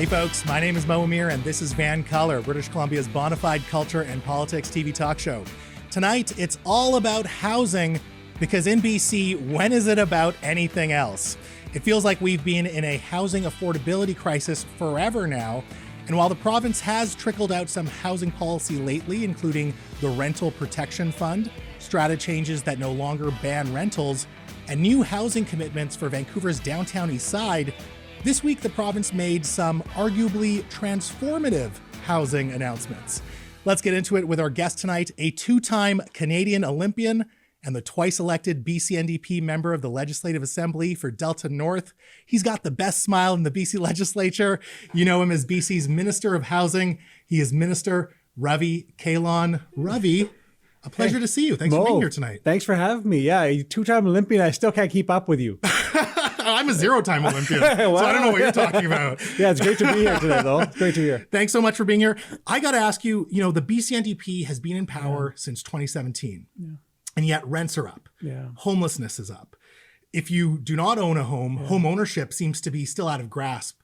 Hey folks, my name is Mo Amir and this is VANCOLOUR, British Columbia's bona fide culture and politics TV talk show. Tonight, it's all about housing because in BC, when is it about anything else? It feels like we've been in a housing affordability crisis forever now. And while the province has trickled out some housing policy lately, including the Rental Protection Fund, strata changes that no longer ban rentals, and new housing commitments for Vancouver's downtown east side, this week the province made some arguably transformative housing announcements. Let's get into it with our guest tonight, a two-time Canadian Olympian and the twice-elected BC NDP member of the Legislative Assembly for Delta North. He's got the best smile in the BC legislature. You know him as BC's Minister of Housing. He is Minister Ravi Kahlon. Ravi, a pleasure to see you. Thanks for being here tonight. Thanks for having me. Yeah, a two-time Olympian. I still can't keep up with you. I'm a zero-time Olympian, wow. So I don't know what you're talking about. Yeah, it's great to be here today, though. It's great to be here. Thanks so much for being here. I got to ask you, the BC NDP has been in power since 2017, and yet rents are up. Homelessness is up. If you do not own a home, home ownership seems to be still out of grasp.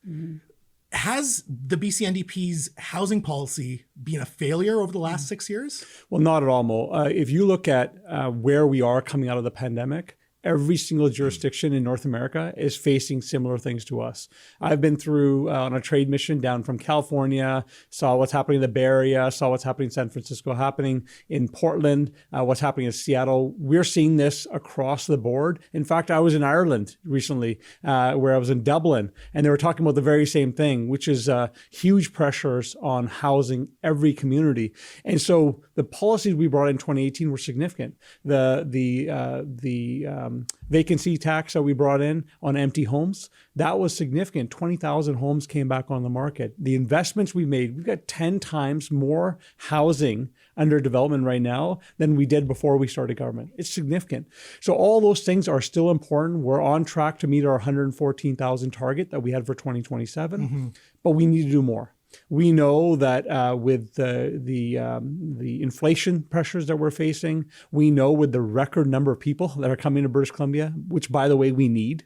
Has the BC NDP's housing policy been a failure over the last 6 years? Well, not at all, Mo. If you look at where we are coming out of the pandemic, every single jurisdiction in North America is facing similar things to us. I've been through on a trade mission down from California, saw what's happening in the Bay Area, saw what's happening in San Francisco, happening in Portland, what's happening in Seattle. We're seeing this across the board. In fact, I was in Ireland recently, where I was in Dublin, and they were talking about the very same thing, which is huge pressures on housing every community. And so the policies we brought in 2018 were significant. The vacancy tax that we brought in on empty homes, that was significant. 20,000 homes came back on the market. The investments we made, we've got 10 times more housing under development right now than we did before we started government. It's significant. So all those things are still important. We're on track to meet our 114,000 target that we had for 2027, but we need to do more. We know that with the inflation pressures that we're facing, we know with the record number of people that are coming to British Columbia, which, by the way, we need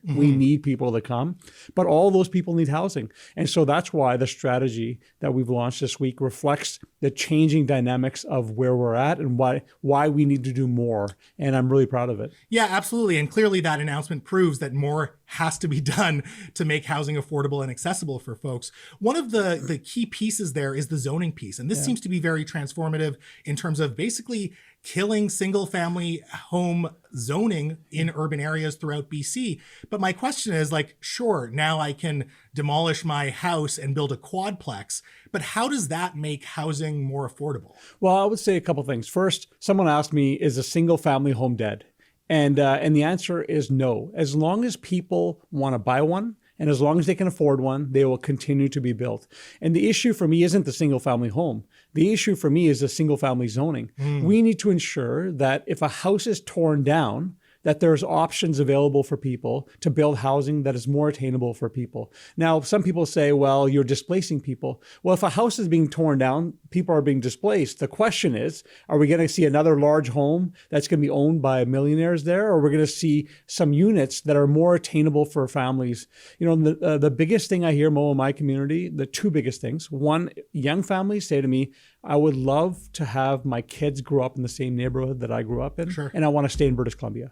people to come, but all those people need housing. And so that's why the strategy that we've launched this week reflects the changing dynamics of where we're at and why we need to do more. And I'm really proud of it. Yeah, absolutely. And clearly that announcement proves that more has to be done to make housing affordable and accessible for folks. One of the key pieces there is the zoning piece. And this seems to be very transformative in terms of basically killing single family home zoning in urban areas throughout BC. But my question is sure, now I can demolish my house and build a quadplex, but how does that make housing more affordable? Well, I would say a couple things. First, someone asked me, is a single family home dead? And the answer is no. As long as people want to buy one, and as long as they can afford one, they will continue to be built. And the issue for me isn't the single family home. The issue for me is the single family zoning. We need to ensure that if a house is torn down, that there's options available for people to build housing that is more attainable for people. Now, some people say, well, you're displacing people. Well, if a house is being torn down, people are being displaced. The question is, are we going to see another large home that's going to be owned by millionaires there, or we're going to see some units that are more attainable for families? The biggest thing I hear, Mo, in my community, the two biggest things. One, young families say to me, I would love to have my kids grow up in the same neighborhood that I grew up in, and I want to stay in British Columbia.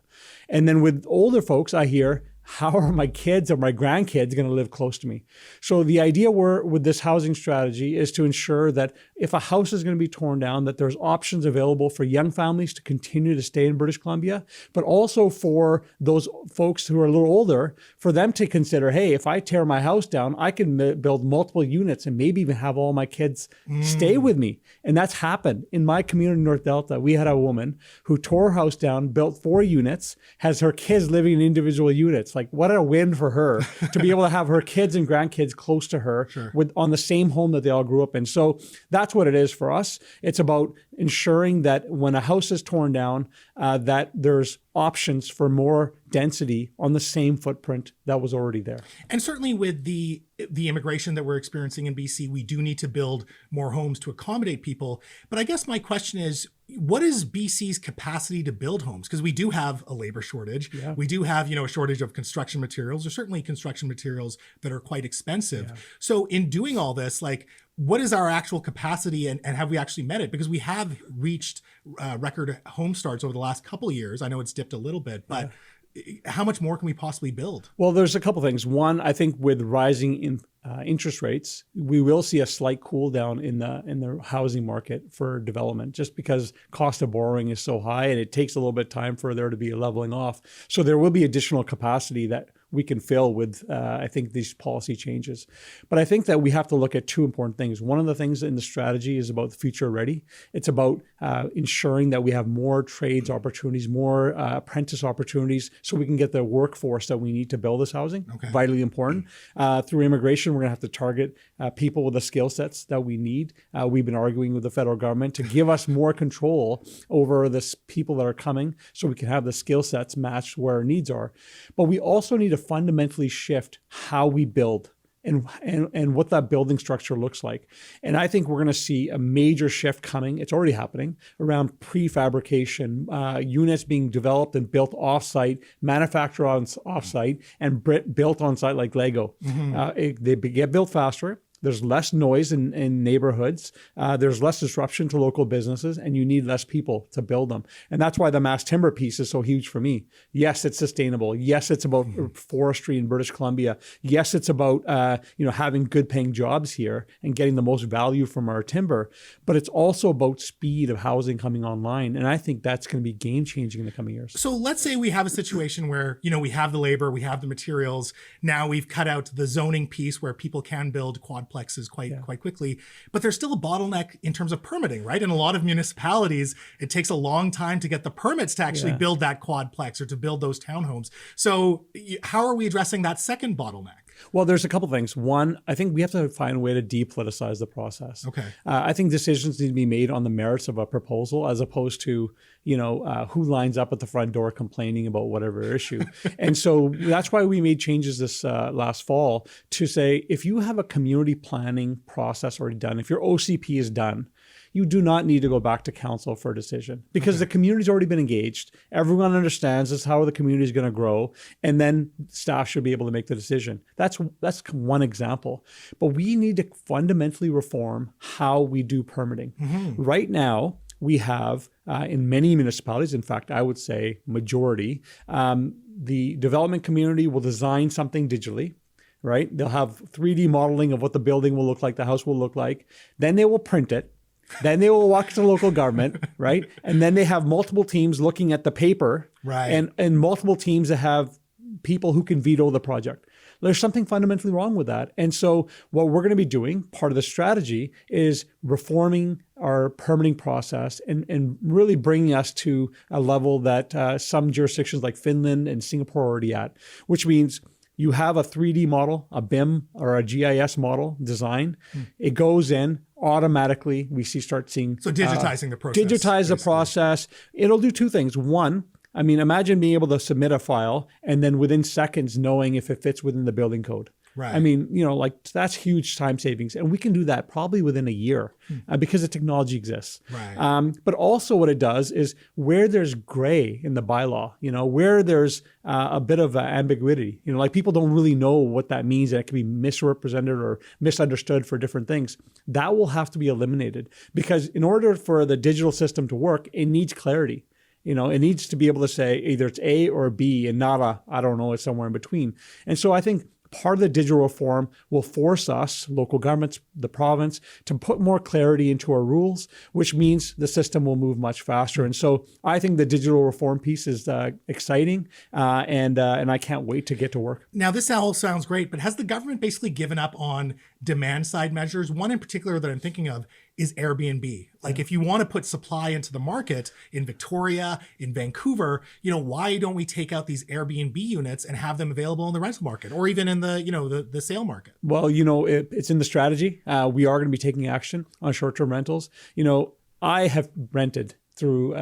And then with older folks, I hear, how are my kids or my grandkids going to live close to me? So the idea with this housing strategy is to ensure that if a house is going to be torn down, that there's options available for young families to continue to stay in British Columbia, but also for those folks who are a little older, for them to consider, hey, if I tear my house down, I can build multiple units and maybe even have all my kids stay with me. And that's happened. In my community in North Delta, we had a woman who tore her house down, built 4 units, has her kids living in individual units. What a win for her to be able to have her kids and grandkids close to her on the same home that they all grew up in. So that's what it is for us. It's about ensuring that when a house is torn down, that there's options for more density on the same footprint that was already there. And certainly with the immigration that we're experiencing in BC, we do need to build more homes to accommodate people. But I guess my question is, what is BC's capacity to build homes? Because we do have a labor shortage. Yeah. We do have, a shortage of construction materials, or certainly construction materials that are quite expensive. Yeah. So in doing all this, what is our actual capacity, and have we actually met it? Because we have reached record home starts over the last couple of years. I know it's dipped a little bit, but how much more can we possibly build? Well, there's a couple things. One, I think with rising interest rates, we will see a slight cool down in the housing market for development, just because cost of borrowing is so high and it takes a little bit of time for there to be a leveling off. So there will be additional capacity that we can fill with, I think, these policy changes. But I think that we have to look at two important things. One of the things in the strategy is about the future ready. It's about ensuring that we have more trades opportunities, more apprentice opportunities, so we can get the workforce that we need to build this housing. Okay. Vitally important. Through immigration, we're going to have to target people with the skill sets that we need. We've been arguing with the federal government to give us more control over the people that are coming, so we can have the skill sets matched where our needs are. But we also need to fundamentally shift how we build and what that building structure looks like. And I think we're going to see a major shift coming. It's already happening around prefabrication, units being developed and built offsite, manufactured offsite, and built on site like Lego. Mm-hmm. They get built faster. There's less noise in neighborhoods. There's less disruption to local businesses, and you need less people to build them. And that's why the mass timber piece is so huge for me. Yes, it's sustainable. Yes, it's about forestry in British Columbia. Yes, it's about having good paying jobs here and getting the most value from our timber. But it's also about speed of housing coming online. And I think that's going to be game changing in the coming years. So let's say we have a situation where, we have the labor, we have the materials. Now we've cut out the zoning piece where people can build quadplexes quite quickly, but there's still a bottleneck in terms of permitting, right? In a lot of municipalities, it takes a long time to get the permits to actually build that quadplex or to build those townhomes. So how are we addressing that second bottleneck? Well, there's a couple things. One, I think we have to find a way to depoliticize the process. Okay. I think decisions need to be made on the merits of a proposal, as opposed to, who lines up at the front door complaining about whatever issue. And so that's why we made changes this last fall to say, if you have a community planning process already done, if your OCP is done, you do not need to go back to council for a decision, because the community's already been engaged. Everyone understands this, how the community is going to grow, and then staff should be able to make the decision. That's one example. But we need to fundamentally reform how we do permitting. Mm-hmm. Right now, we have in many municipalities, in fact, I would say majority, the development community will design something digitally. Right? They'll have 3D modeling of what the building will look like, the house will look like. Then they will print it. Then they will walk to local government, right? And then they have multiple teams looking at the paper, right? And multiple teams that have people who can veto the project. There's something fundamentally wrong with that. And so what we're going to be doing, part of the strategy, is reforming our permitting process and really bringing us to a level that some jurisdictions like Finland and Singapore are already at, which means you have a 3D model, a BIM or a GIS model design. It goes in automatically. Start seeing. So digitizing the process. Digitize the process. It'll do two things. One, imagine being able to submit a file and then within seconds knowing if it fits within the building code. Right. That's huge time savings. And we can do that probably within a year because the technology exists. Right. But also what it does is where there's gray in the bylaw, where there's a bit of ambiguity, people don't really know what that means, and it can be misrepresented or misunderstood for different things. That will have to be eliminated, because in order for the digital system to work, it needs clarity. It needs to be able to say either it's A or B and not I don't know, it's somewhere in between. And so I think part of the digital reform will force us, local governments, the province, to put more clarity into our rules, which means the system will move much faster. And so I think the digital reform piece is exciting, and I can't wait to get to work. Now, this all sounds great, but has the government basically given up on demand side measures? One in particular that I'm thinking of is AirBNB. If you want to put supply into the market in Victoria, in Vancouver, why don't we take out these Airbnb units and have them available in the rental market or even in the sale market? Well, it's in the strategy. We are going to be taking action on short-term rentals. I have rented through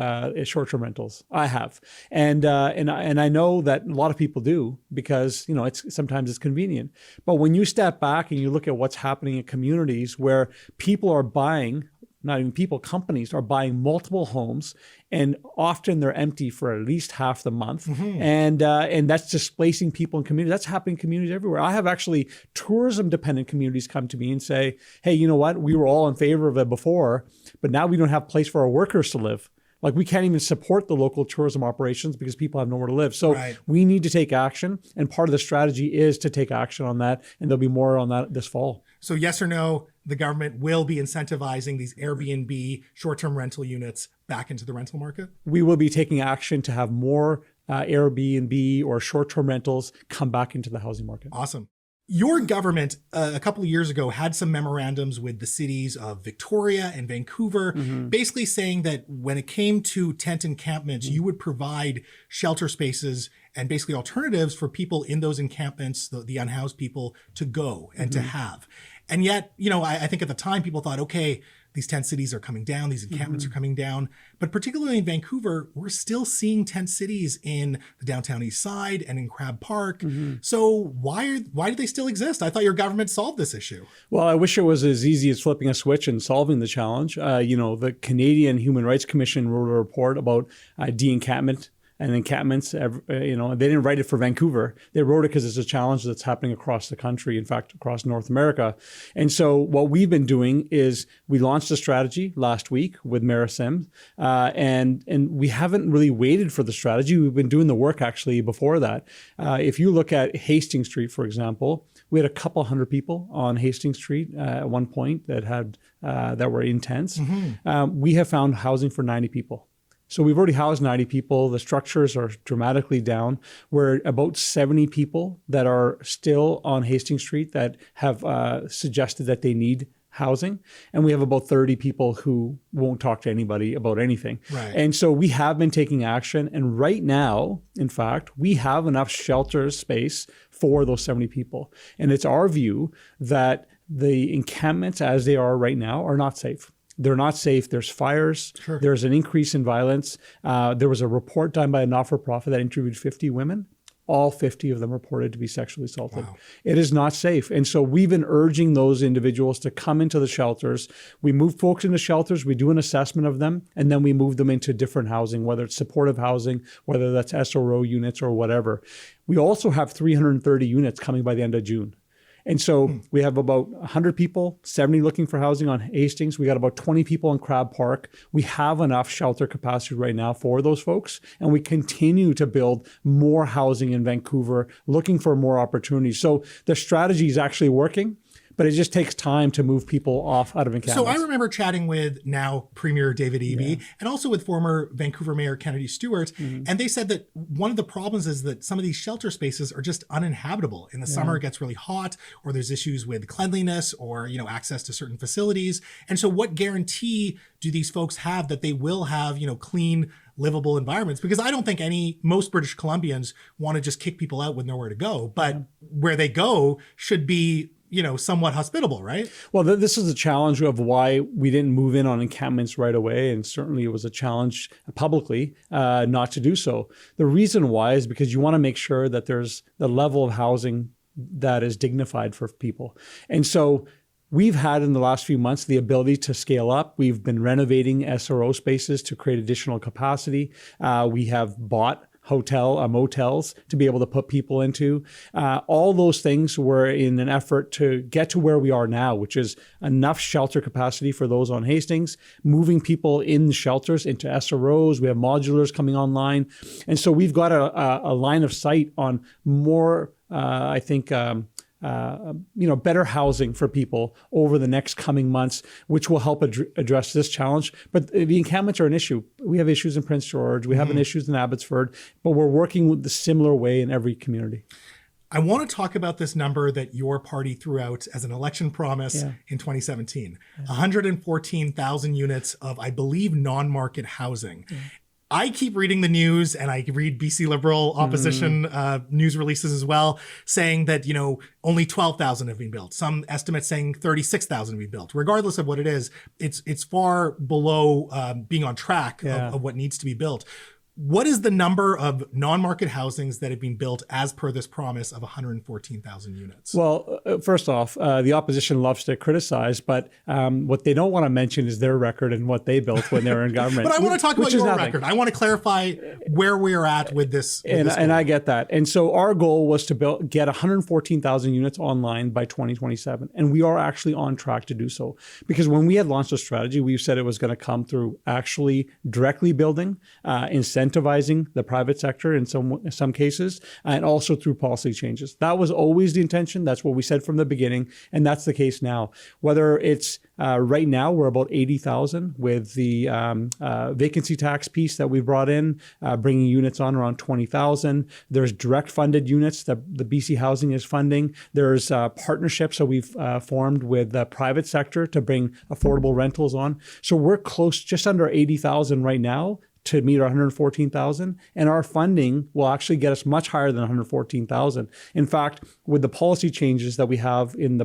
short-term rentals. I have, and I know that a lot of people do because sometimes it's convenient. But when you step back and you look at what's happening in communities where people are buying, not even people, companies are buying multiple homes, and often they're empty for at least half the month. And that's displacing people in communities. That's happening in communities everywhere. I have actually tourism-dependent communities come to me and say, hey, you know what? We were all in favor of it before, but now we don't have a place for our workers to live. Like, we can't even support the local tourism operations because people have nowhere to live. So we need to take action. And part of the strategy is to take action on that. And there'll be more on that this fall. So yes or no, the government will be incentivizing these AirBNB short-term rental units back into the rental market? We will be taking action to have more AirBNB or short-term rentals come back into the housing market. Awesome. Your government, a couple of years ago, had some memorandums with the cities of Victoria and Vancouver, basically saying that when it came to tent encampments, you would provide shelter spaces and basically alternatives for people in those encampments, the unhoused people, to go and to have. And yet, I think at the time people thought, okay, these tent cities are coming down, these encampments are coming down. But particularly in Vancouver, we're still seeing tent cities in the downtown east side and in Crab Park. So why do they still exist? I thought your government solved this issue. Well, I wish it was as easy as flipping a switch and solving the challenge. The Canadian Human Rights Commission wrote a report about de-encampment and encampments. They didn't write it for Vancouver. They wrote it because it's a challenge that's happening across the country, in fact, across North America. And so what we've been doing is we launched a strategy last week with Mayor Sims, and we haven't really waited for the strategy. We've been doing the work actually before that. If you look at Hastings Street, for example, we had a couple hundred people on Hastings Street at one point that were in tents. We have found housing for 90 people. So we've already housed 90 people. The structures are dramatically down. We're about 70 people that are still on Hastings Street that have suggested that they need housing. And we have about 30 people who won't talk to anybody about anything. Right. And so we have been taking action. And right now, in fact, we have enough shelter space for those 70 people. And it's our view that the encampments as they are right now are not safe. They're not safe. There's fires. Sure. There's an increase in violence. There was a report done by a not-for-profit that interviewed 50 women. All 50 of them reported to be sexually assaulted. Wow. It is not safe. And so we've been urging those individuals to come into the shelters. We move folks into shelters. We do an assessment of them, and then we move them into different housing, whether it's supportive housing, whether that's SRO units or whatever. We also have 330 units coming by the end of June. And so we have about 100 people, 70 looking for housing on Hastings. We got about 20 people in Crab Park. We have enough shelter capacity right now for those folks. And we continue to build more housing in Vancouver, looking for more opportunities. So the strategy is actually working, but it just takes time to move people off out of encampments. So I remember chatting with now Premier David Eby and also with former Vancouver Mayor Kennedy Stewart. And they said that one of the problems is that some of these shelter spaces are just uninhabitable. In the summer, it gets really hot, or there's issues with cleanliness or, access to certain facilities. And so what guarantee do these folks have that they will have, clean, livable environments? Because I don't think most British Columbians want to just kick people out with nowhere to go, but where they go should be somewhat hospitable, right? Well, this is a challenge of why we didn't move in on encampments right away. And certainly it was a challenge publicly not to do so. The reason why is because you want to make sure that there's the level of housing that is dignified for people. And so we've had in the last few months the ability to scale up. We've been renovating SRO spaces to create additional capacity. We have bought motels to be able to put people into. All those things were in an effort to get to where we are now, which is enough shelter capacity for those on Hastings, moving people in the shelters into SROs. We have modulars coming online. And so we've got a line of sight on more, better housing for people over the next coming months, which will help address this challenge. But the encampments are an issue. We have issues in Prince George. We have issues in Abbotsford, but we're working with the similar way in every community. I want to talk about this number that your party threw out as an election promise in 2017, 114,000 units of, I believe, non-market housing. I keep reading the news, and I read BC Liberal opposition news releases as well, saying that, only 12,000 have been built. Some estimates saying 36,000 have been built. Regardless of what it is, it's far below being on track of what needs to be built. What is the number of non-market housings that have been built as per this promise of 114,000 units? Well, first off, the opposition loves to criticize, but what they don't want to mention is their record and what they built when they were in government. But I want to talk about your record. I want to clarify where we're at with this. And I get that. And so our goal was to get 114,000 units online by 2027. And we are actually on track to do so. Because when we had launched a strategy, we said it was going to come through actually directly building, incentivizing the private sector in some cases, and also through policy changes. That was always the intention. That's what we said from the beginning, and that's the case now. Whether it's right now, we're about 80,000 with the vacancy tax piece that we brought in, bringing units on around 20,000. There's direct funded units that the BC Housing is funding. There's partnerships that we've formed with the private sector to bring affordable rentals on. So we're close, just under 80,000 right now to meet our 114,000, and our funding will actually get us much higher than 114,000. In fact, with the policy changes that we have in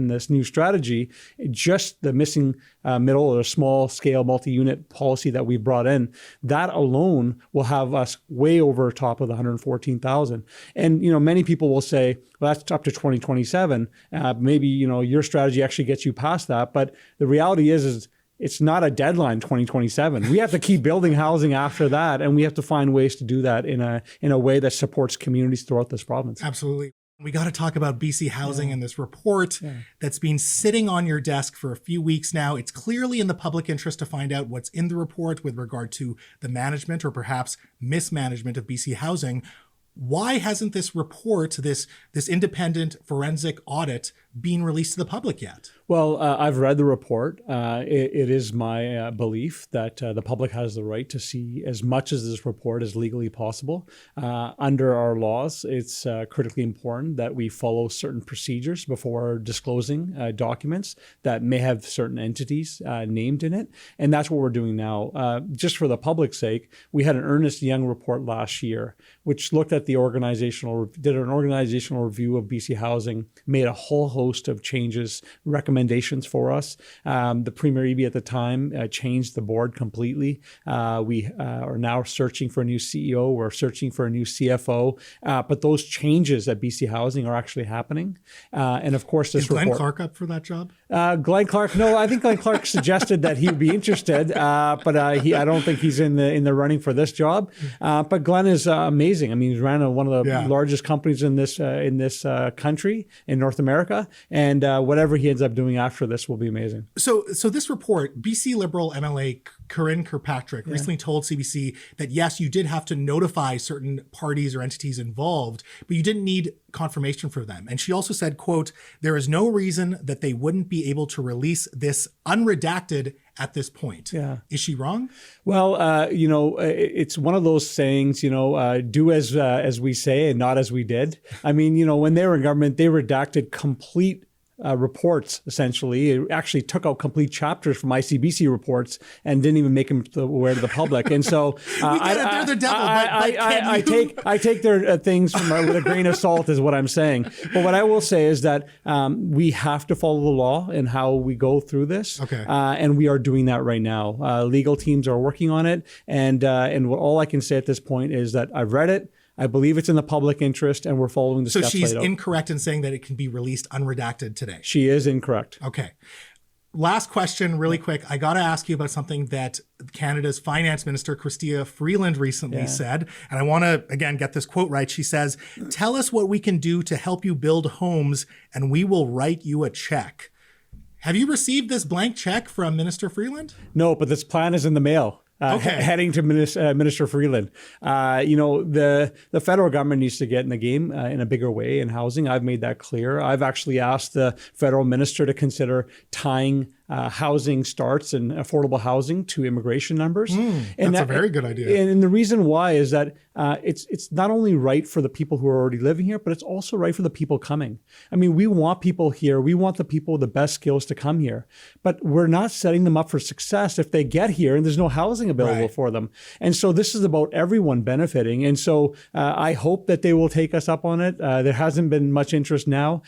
this new strategy, just the missing middle or small scale multi-unit policy that we brought in, that alone will have us way over top of the 114,000. And many people will say, well, that's up to 2027. Maybe your strategy actually gets you past that, but the reality is it's not a deadline 2027. We have to keep building housing after that, and we have to find ways to do that in a way that supports communities throughout this province. Absolutely. We got to talk about BC Housing and this report that's been sitting on your desk for a few weeks now. It's clearly in the public interest to find out what's in the report with regard to the management or perhaps mismanagement of BC Housing. Why hasn't this report, this independent forensic audit, been released to the public yet? Well, I've read the report. It is my belief that the public has the right to see as much of this report as legally possible. Under our laws, it's critically important that we follow certain procedures before disclosing documents that may have certain entities named in it. And that's what we're doing now. Just for the public's sake, we had an Ernest Young report last year, which looked at did an organizational review of BC Housing, made a whole host of changes, recommendations for us. The Premier EB at the time changed the board completely. We are now searching for a new CEO. We're searching for a new CFO. But those changes at BC Housing are actually happening. And of course, Is Glenn Clark up for that job? Glenn Clark, no, I think Glenn Clark suggested that he would be interested, but I don't think he's in the running for this job. But Glenn is amazing. I mean, he's ran one of the largest companies in this country, in North America, and whatever he ends up doing after this will be amazing. So this report, BC Liberal MLA Corinne Kirkpatrick recently told CBC that yes, you did have to notify certain parties or entities involved, but you didn't need confirmation for them. And she also said, quote, "There is no reason that they wouldn't be able to release this unredacted at this point." Yeah. Is she wrong? Well, it's one of those sayings, do as we say and not as we did. I mean, when they were in government, they redacted complete reports, essentially. It actually took out complete chapters from ICBC reports and didn't even make them aware to the public. And so they're the devil. I take their things with a grain of salt is what I'm saying. But what I will say is that we have to follow the law in how we go through this. Okay. And we are doing that right now. Legal teams are working on it. And all I can say at this point is that I've read it. I believe it's in the public interest, and we're following the steps laid out. So she's incorrect in saying that it can be released unredacted today. She is incorrect. Okay. Last question, really quick. I got to ask you about something that Canada's Finance Minister, Chrystia Freeland, recently said. And I want to, again, get this quote right. She says, "Tell us what we can do to help you build homes, and we will write you a check." Have you received this blank check from Minister Freeland? No, but this plan is in the mail. Heading to Minister Freeland. The federal government needs to get in the game in a bigger way in housing. I've made that clear. I've actually asked the federal minister to consider tying housing starts and affordable housing to immigration numbers. And That's a very good idea. And the reason why is that it's not only right for the people who are already living here, but it's also right for the people coming. I mean, we want people here. We want the people with the best skills to come here, but we're not setting them up for success if they get here and there's no housing available for them. And so this is about everyone benefiting. And so I hope that they will take us up on it. There hasn't been much interest now.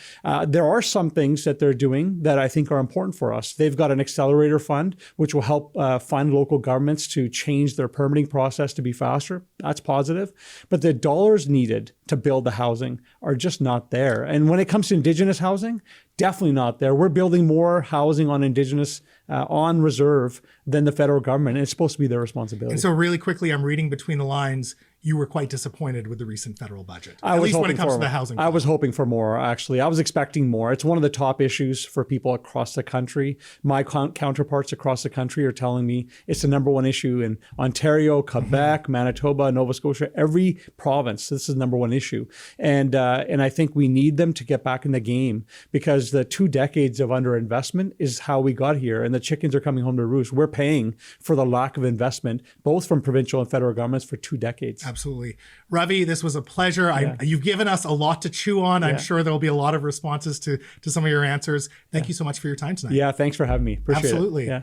There are some things that they're doing that I think are important for us. They've got an accelerator fund, which will help fund local governments to change their permitting process to be faster. That's positive. But the dollars needed to build the housing are just not there. And when it comes to Indigenous housing, definitely not there. We're building more housing on Indigenous on reserve than the federal government. And it's supposed to be their responsibility. And so really quickly, I'm reading between the lines, you were quite disappointed with the recent federal budget, at least when it comes to the housing. I was hoping for more, actually. I was expecting more. It's one of the top issues for people across the country. My counterparts across the country are telling me it's the number one issue in Ontario, Quebec, Manitoba, Nova Scotia, every province. This is the number one issue. And I think we need them to get back in the game, because the 2 decades of underinvestment is how we got here. And the chickens are coming home to roost. We're paying for the lack of investment, both from provincial and federal governments, for 2 decades. Absolutely. Ravi, this was a pleasure. You've given us a lot to chew on. I'm sure there'll be a lot of responses to some of your answers. Thank you so much for your time tonight. Yeah, thanks for having me. Appreciate it. Absolutely. Yeah.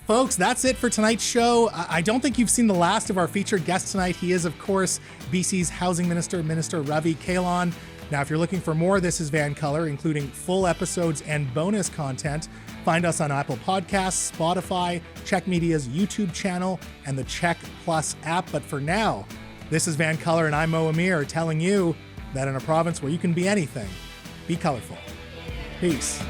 Folks, that's it for tonight's show. I don't think you've seen the last of our featured guest tonight. He is, of course, BC's Housing Minister, Minister Ravi Kahlon. Now, if you're looking for more This is VANCOLOUR, including full episodes and bonus content, find us on Apple Podcasts, Spotify, Check Media's YouTube channel, and the Check Plus app. But for now, this is VANCOLOUR, and I'm Mo Amir, telling you that in a province where you can be anything, be colorful. Peace.